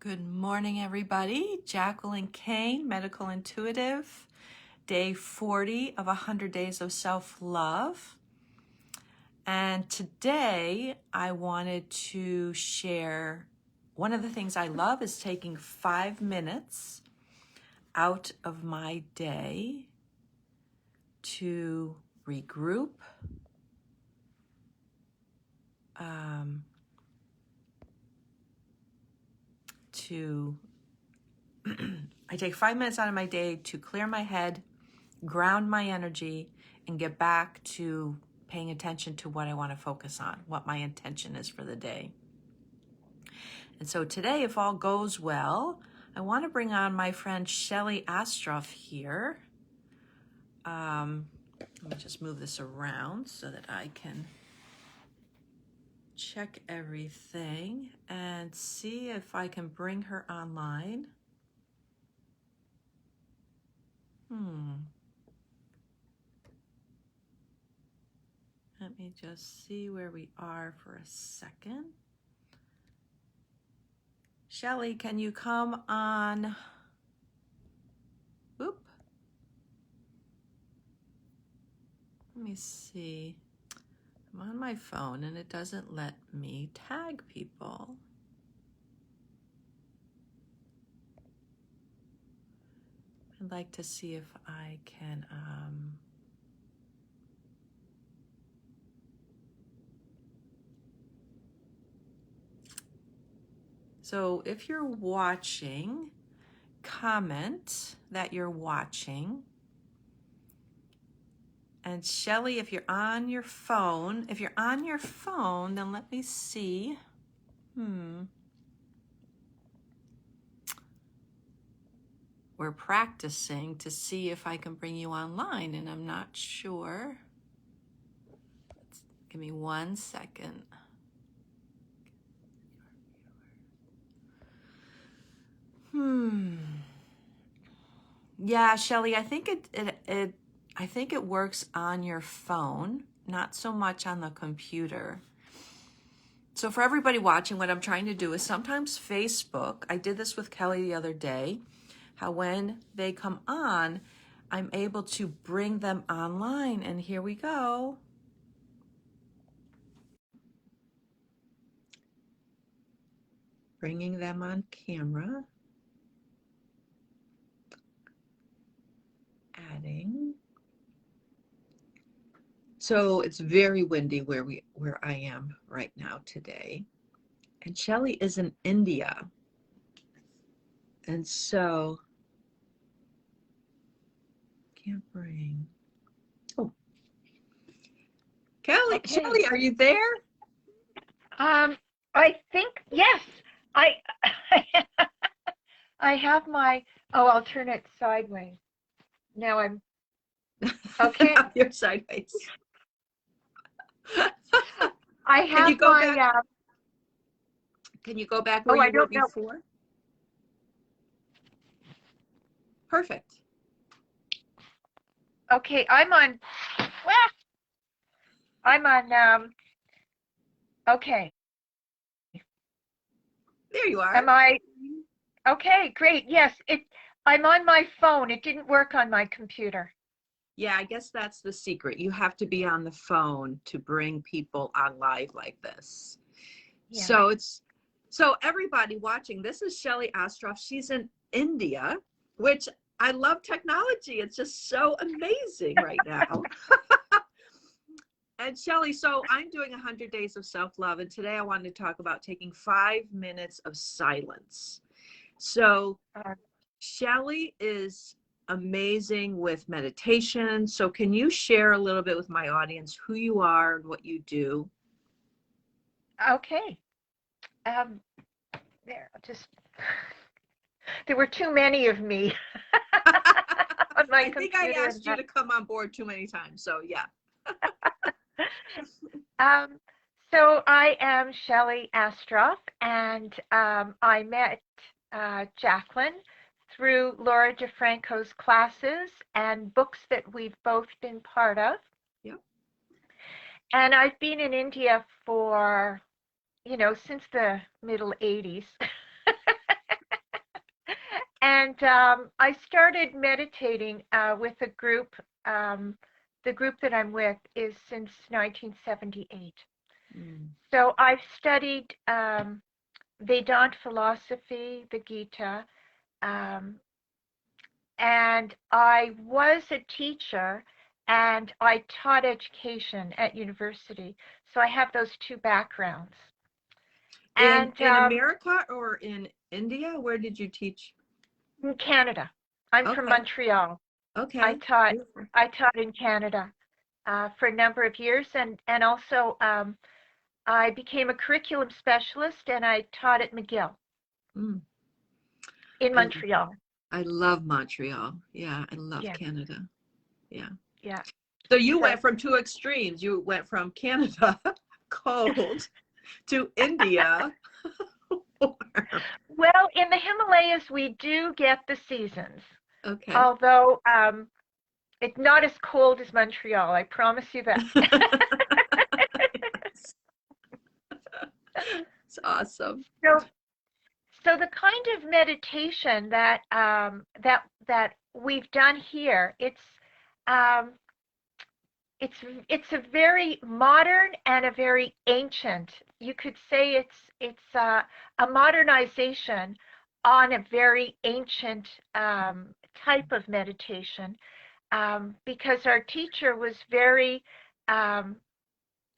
Good morning, everybody. Jacqueline Kane, Medical Intuitive, day 40 of 100 Days of Self-Love. And today I wanted to share one of the things I love is taking 5 minutes out of my day to regroup, I take 5 minutes out of my day to clear my head, ground my energy, and get back to paying attention to what I want to focus on, what my intention is for the day. And so today, if all goes well, I want to bring on my friend Shelley Astrof here. Let me just move this around so that I can check everything and see if I can bring her online. Let me just see where we are for a second. Shelley, can you come on? Oop. Let me see. I'm on my phone and it doesn't let me tag people. I'd like to see if I can so if you're watching, comment that you're watching. And Shelley, if you're on your phone, then let me see. We're practicing to see if I can bring you online, and I'm not sure. Give me 1 second. Yeah, Shelley, I think it works on your phone, not so much on the computer. So for everybody watching, what I'm trying to do is sometimes Facebook, I did this with Kelly the other day, how when they come on, I'm able to bring them online, and here we go. Bringing them on camera. Adding. So it's very windy where I am right now today. And Shelley is in India. And so can't bring. Oh. Kelly, okay. Shelley, are you there? I think yes. I have my I'll turn it sideways. Now I'm okay. You're sideways. I have my back? Can you go back where you were before? Know. Perfect. Okay, I'm on okay. There you are. Am I okay, great. Yes, I'm on my phone. It didn't work on my computer. Yeah, I guess that's the secret. You have to be on the phone to bring people on live like this. Yeah. So everybody watching, this is Shelley Astrof. She's in India, which I love technology. It's just so amazing right now. And Shelley, so I'm doing 100 Days of Self-Love, and today I wanted to talk about taking 5 minutes of silence. So Shelley is amazing with meditation. So can you share a little bit with my audience who you are and what you do? Okay. There were too many of me on my I think I asked you to come on board too many times, so yeah. So I am Shelley Astrof, and I met Jacqueline through Laura DeFranco's classes and books that we've both been part of. Yep. And I've been in India for, since the middle 80s. And I started meditating with a group. The group that I'm with is since 1978. Mm. So I've studied Vedanta philosophy, the Gita, um, and I was a teacher and I taught education at university. So I have those two backgrounds. In And America or in India? Where did you teach? in Canada, I'm from Okay. Montreal. I Okay. taught Beautiful. I taught in Canada for a number of years, and also I became a curriculum specialist, and I taught at McGill Mm. in I Montreal. I love Montreal. Yeah, I love Yeah, Canada. Yeah. yeah. So you So went from two extremes. You went from Canada, cold, to India. warm. well, in the Himalayas, we do get the seasons, Okay. although it's not as cold as Montreal. I promise you that. It's awesome. So, so the kind of meditation that that we've done here, um, it's a very modern and a very ancient. You could say it's a modernization on a very ancient type of meditation, because our teacher was very um,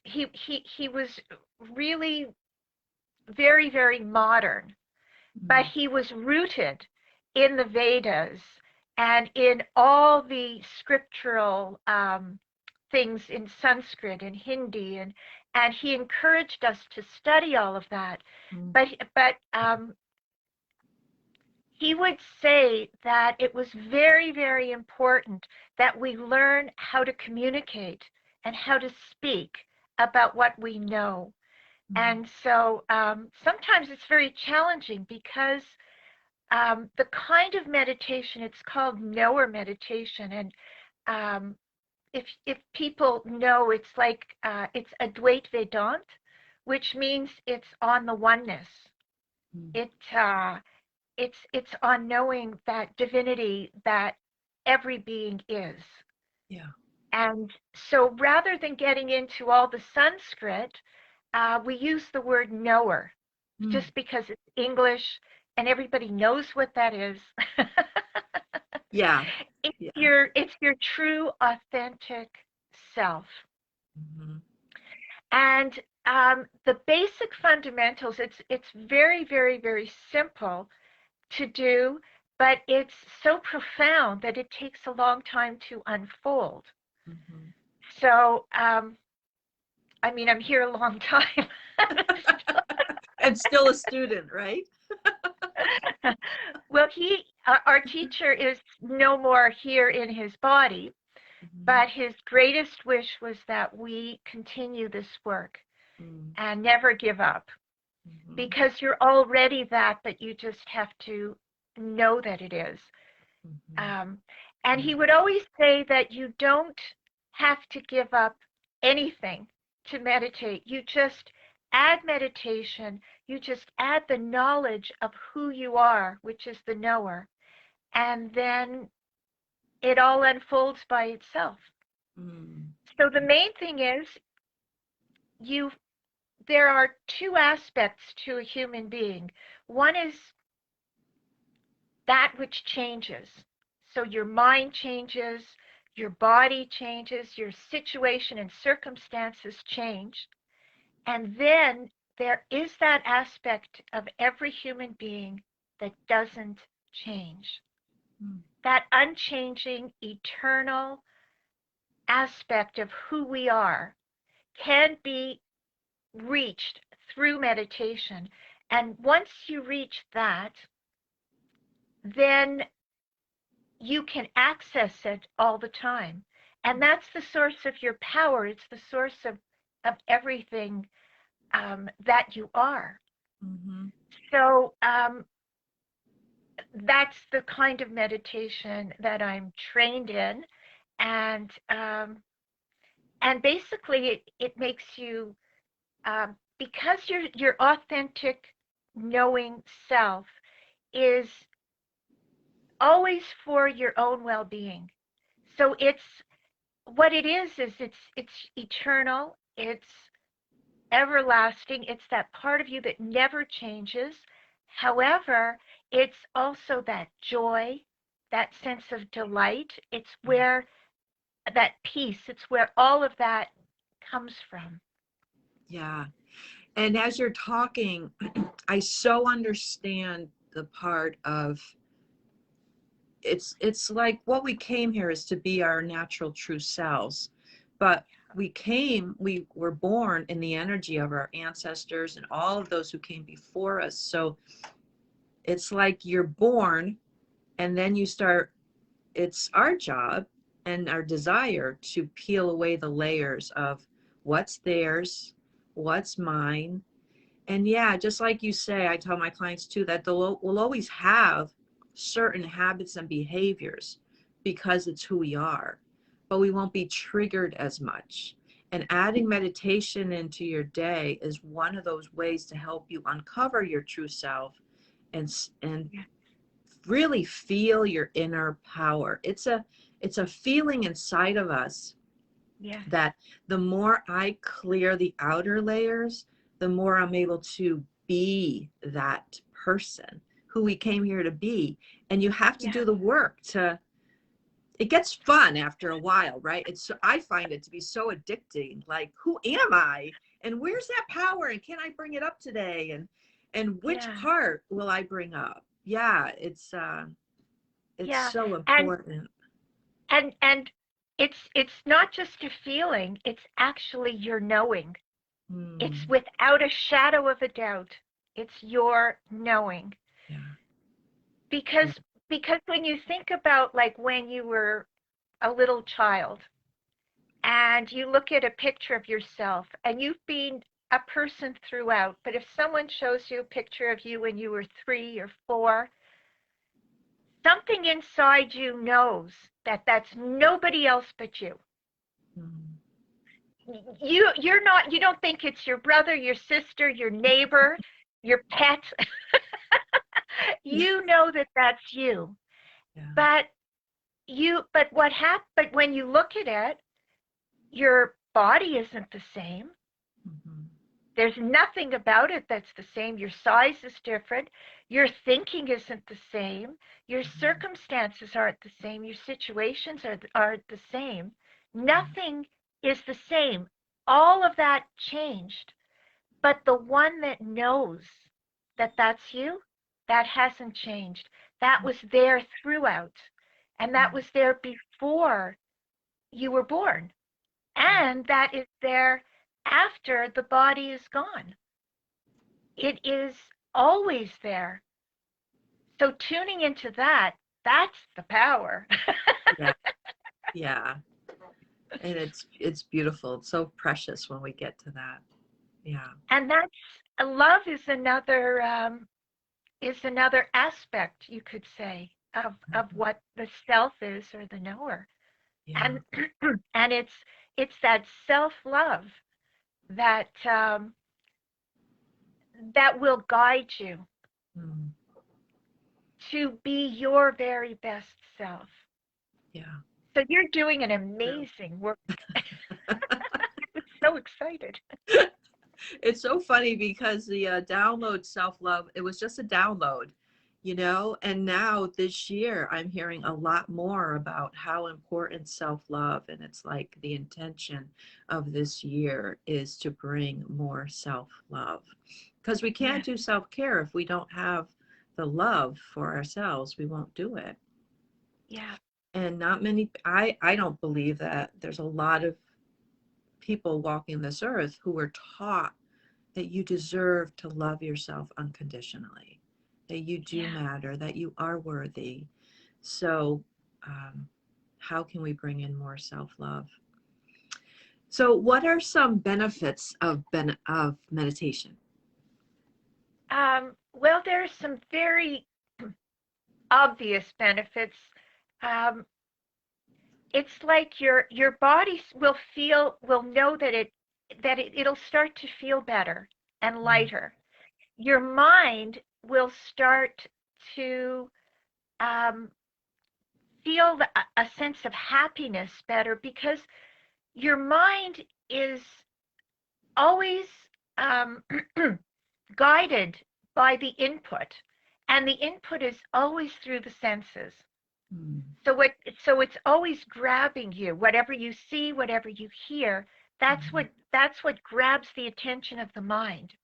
he was really very modern, but Mm. he was rooted in the Vedas and in all the scriptural things in Sanskrit and Hindi, and he encouraged us to study all of that. Mm. But he would say that it was very important that we learn how to communicate and how to speak about what we know. Mm. And so sometimes it's very challenging because the kind of meditation, it's called knower meditation. And if people know, it's like it's Advait Vedant, which means it's on the oneness. Mm. It it's on knowing that divinity that every being is. Yeah. And so rather than getting into all the Sanskrit, we use the word knower Mm. just because it's English and everybody knows what that is. Yeah. It's Yeah. your true authentic self. Mm-hmm. And the basic fundamentals, it's very simple to do, but it's so profound that it takes a long time to unfold. Mm-hmm. So, I mean, I'm here a long time. And still a student, right? Well, our teacher is no more here in his body, Mm-hmm. but his greatest wish was that we continue this work Mm. and never give up, Mm-hmm. because you're already that, but you just have to know that it is. Mm-hmm. Um, and Yeah. he would always say that you don't have to give up anything to meditate. You just add meditation, you just add the knowledge of who you are, which is the knower, and then it all unfolds by itself. Mm. So the main thing is you there are two aspects to a human being. One is that which changes. So your mind changes, your body changes, your situation and circumstances change. And then there is that aspect of every human being that doesn't change. Mm. That unchanging, eternal aspect of who we are can be reached through meditation. And once you reach that, then you can access it all the time. And that's the source of your power. It's the source of everything that you are. Mm-hmm. So that's the kind of meditation that I'm trained in. And basically it makes you, because your authentic knowing self is always for your own well-being. So it's what it is it's eternal, it's everlasting, it's that part of you that never changes. However, it's also that joy, that sense of delight. It's where that peace, it's where all of that comes from. Yeah. And as you're talking, I so understand the part of it's like what we came here is to be our natural true selves. But we were born in the energy of our ancestors and all of those who came before us. So it's like you're born and then you start, it's our job and our desire to peel away the layers of what's theirs, what's mine. And yeah, just like you say, I tell my clients too that we'll always have certain habits and behaviors because it's who we are, but we won't be triggered as much. And adding meditation into your day is one of those ways to help you uncover your true self and really feel your inner power. It's a feeling inside of us Yes. that the more I clear the outer layers, the more I'm able to be that person who we came here to be. And you have to do the work to, it gets fun after a while, right? I find it to be so addicting. Like, who am I? And where's that power? And can I bring it up today? And which part will I bring up? Yeah, it's Yeah. so And important. and it's not just a feeling, it's actually your knowing. It's without a shadow of a doubt. It's your knowing. Yeah. Because because when you think about like when you were a little child and you look at a picture of yourself and you've been a person throughout, but if someone shows you a picture of you when you were 3 or 4, something inside you knows that that's nobody else but you. You don't think it's your brother, your sister, your neighbor, your pet. You know that that's you. Yeah. But when you look at it, your body isn't the same. There's nothing about it that's the same. Your size is different. Your thinking isn't the same. Your circumstances aren't the same. Your situations aren't the same. Nothing is the same. All of that changed. But the one that knows that that's you, that hasn't changed. That was there throughout. And that was there before you were born. And that is there after the body is gone. It is always there. So tuning into that, that's the power. Yeah. Yeah. And it's beautiful. It's so precious when we get to that. Yeah. And that's love is another aspect, you could say, of what the self is or the knower. Yeah. And and it's that self-love that that will guide you to be your very best self. Yeah. So you're doing an amazing work. I'm so excited. It's so funny because the download self-love, it was just a download, and now this year I'm hearing a lot more about how important self-love, and it's like the intention of this year is to bring more self-love, because we can't do self-care if we don't have the love for ourselves. We won't do it. Yeah. And not many, I don't believe that there's a lot of people walking this earth who were taught that you deserve to love yourself unconditionally, that you do matter, that you are worthy. So how can we bring in more self-love? So what are some benefits of meditation? Well, there are some very obvious benefits. Um, it's like your body will know that it'll start to feel better and lighter. Your mind will start to feel a sense of happiness better, because your mind is always um, guided by the input, and the input is always through the senses. Mm. So it's always grabbing you. Whatever you see, whatever you hear, that's what grabs the attention of the mind.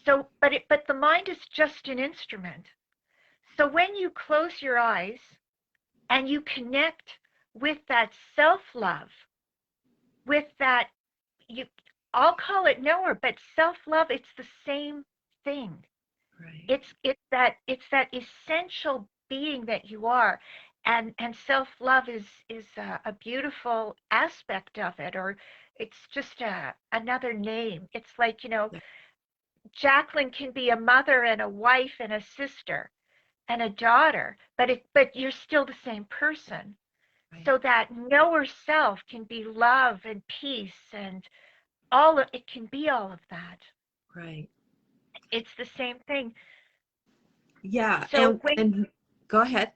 So, but the mind is just an instrument. So when you close your eyes and you connect with that self-love, with that, you, I'll call it knower, but self-love, it's the same thing. Right. It's that essential being that you are, and self-love is a beautiful aspect of it, or it's just another name. It's like, Yeah. Jacqueline can be a mother and a wife and a sister and a daughter, but you're still the same person. Right. So that knower self can be love and peace, and all of it can be all of that. Right. It's the same thing. Yeah. So when And go ahead.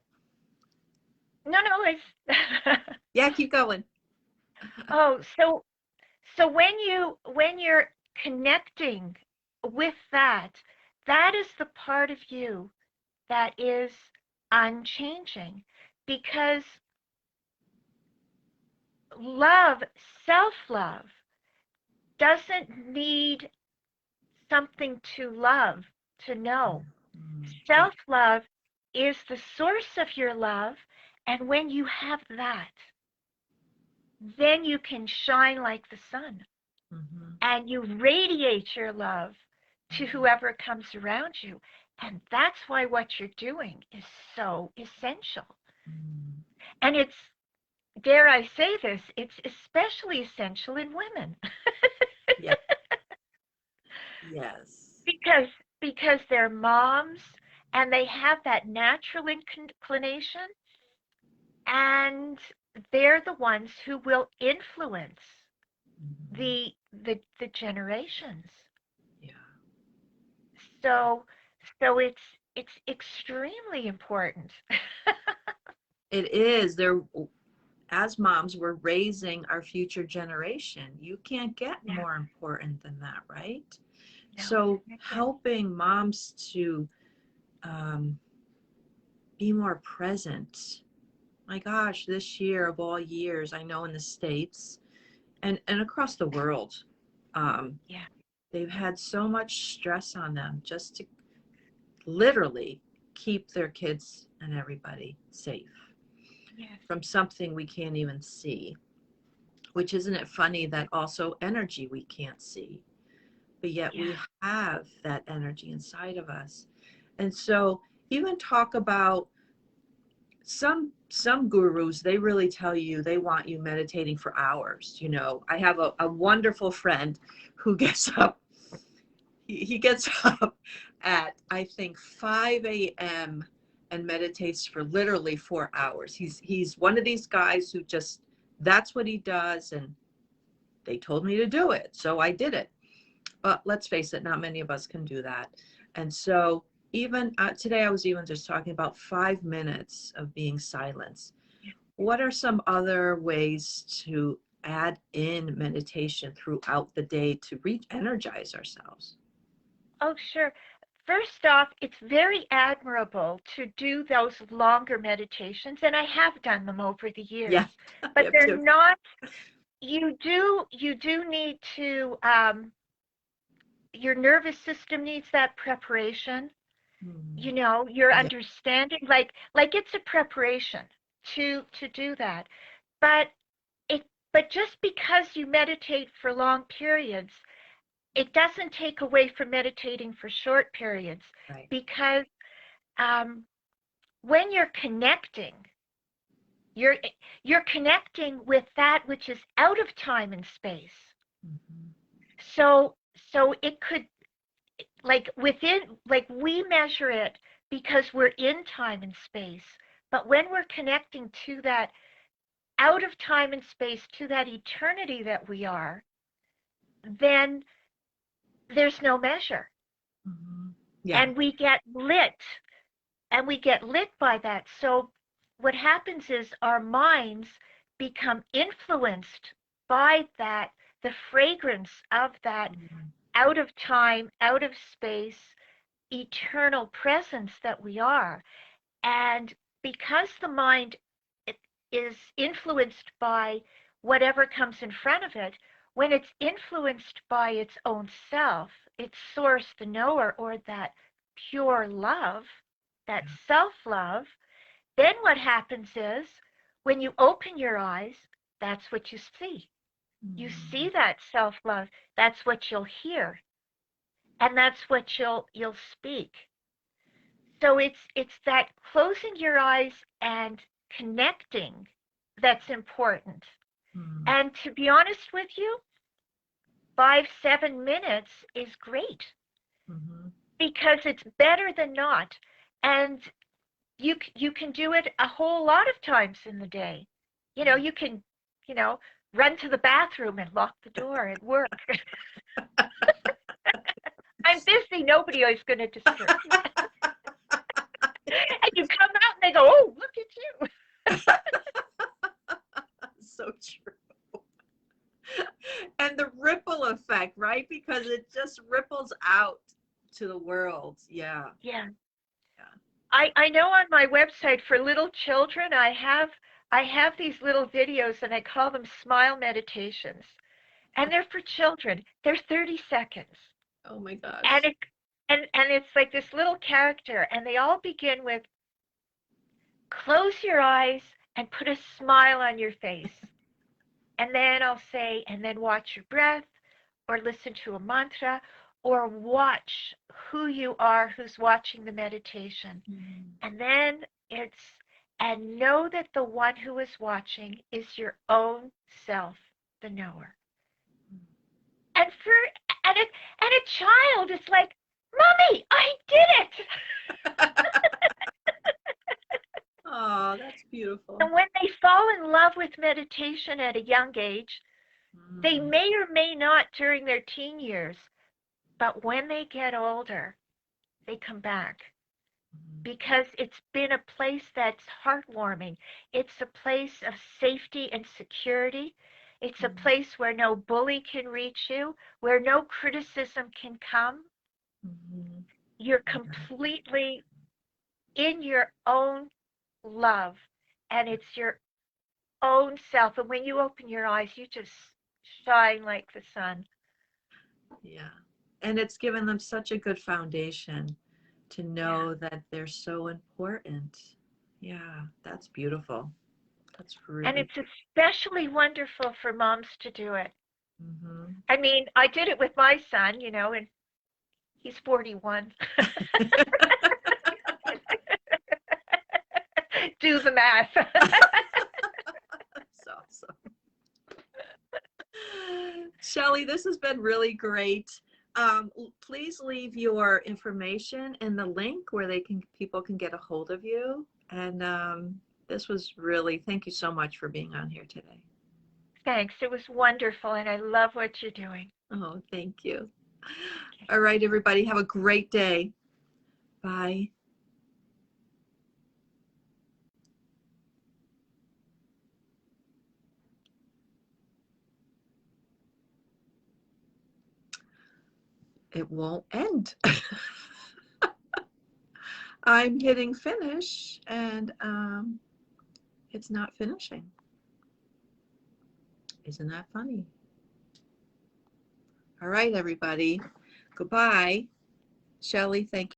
no, it's Yeah, keep going. oh, so when you're connecting with that, that is the part of you that is unchanging, because love, self-love, doesn't need something to love to know. Mm. Yeah. Self-love is the source of your love, and when you have that, then you can shine like the sun, Mm-hmm. and you radiate your love to Mm-hmm. whoever comes around you. And that's why what you're doing is so essential. Mm. And it's, dare I say this, it's especially essential in women. Yeah. Yes. because because they're moms, and they have that natural inclination, and they're the ones who will influence Mm-hmm. the generations. Yeah. So it's extremely important. It is. There, as moms, we're raising our future generation. You can't get Yeah, more important than that, right? no, So you can't. helping moms to um, be more present. My gosh, this year of all years, I know in the States and across the world, um, Yeah, they've had so much stress on them just to literally keep their kids and everybody safe yes, from something we can't even see. Which, isn't it funny that also energy we can't see, but yet yeah, we have that energy inside of us. And so even talk about some gurus, they really tell you they want you meditating for hours. I have a wonderful friend who gets up, he gets up at I think 5 a.m. and meditates for literally 4 hours. He's one of these guys who just, that's what he does, and they told me to do it, so I did it. But let's face it, not many of us can do that. And so even today, I was even just talking about 5 minutes of being silent. yeah. What are some other ways to add in meditation throughout the day to re-energize ourselves? Oh, sure. First off, it's very admirable to do those longer meditations, and I have done them over the Yeah, years. I But have they're too. not. You do need to. Your nervous system needs that preparation. Mm, Your yeah. understanding, like it's a preparation to do that. But it but just because you meditate for long periods, it doesn't take away from meditating for short periods, Right. because um, when you're you're connecting with that which is out of time and space. Mm-hmm. So it could, like we measure it because we're in time and space, but when we're connecting to that out of time and space, to that eternity that we are, then there's no measure, Mm-hmm. Yeah. and we get lit by that. So what happens is our minds become influenced by that, the fragrance of that out of time, out of space, eternal presence that we are. And because the mind is influenced by whatever comes in front of it, when it's influenced by its own self, its source, the knower, or that pure love, that self-love, then what happens is when you open your eyes, that's what you see. You see that self-love. That's what you'll hear. And that's what you'll speak. So it's that closing your eyes and connecting that's important. And to be honest with you, 5-7 minutes is great because it's better than not. And you can do it a whole lot of times in the day. You can, run to the bathroom and lock the door at work. I'm busy. Nobody is going to disturb me. And you come out and they go, oh, look at you. So true. And the ripple effect, right? Because it just ripples out to the world. Yeah. Yeah. I know on my website for little children, I have these little videos and I call them smile meditations. And they're for children. They're 30 seconds. Oh my gosh. And it's like this little character, and they all begin with close your eyes and put a smile on your face. And then I'll say, and then watch your breath, or listen to a mantra, or watch who you are who's watching the meditation. And then and know that the one who is watching is your own self, the knower. And a child is like, Mommy, I did it. Oh, that's beautiful. And when they fall in love with meditation at a young age, they may or may not during their teen years, but when they get older, they come back because it's been a place that's heartwarming. It's a place of safety and security. It's a place where no bully can reach you, where no criticism can come. You're completely in your own love, and it's your own self. And when you open your eyes, you just shine like the sun. Yeah. And it's given them such a good foundation to know that they're so important. Yeah, that's beautiful. That's really. And it's especially wonderful for moms to do it. I mean, I did it with my son, and he's 41. Do the math. That's awesome. Shelley, this has been really great. Please leave your information in the link where people can get a hold of you. And this was really, thank you so much for being on here today. Thanks. It was wonderful, and I love what you're doing. Oh, thank you. Okay. All right, everybody, have a great day. Bye. It won't end. I'm hitting finish and it's not finishing. Isn't that funny? All right, everybody. Goodbye. Shelley, thank you.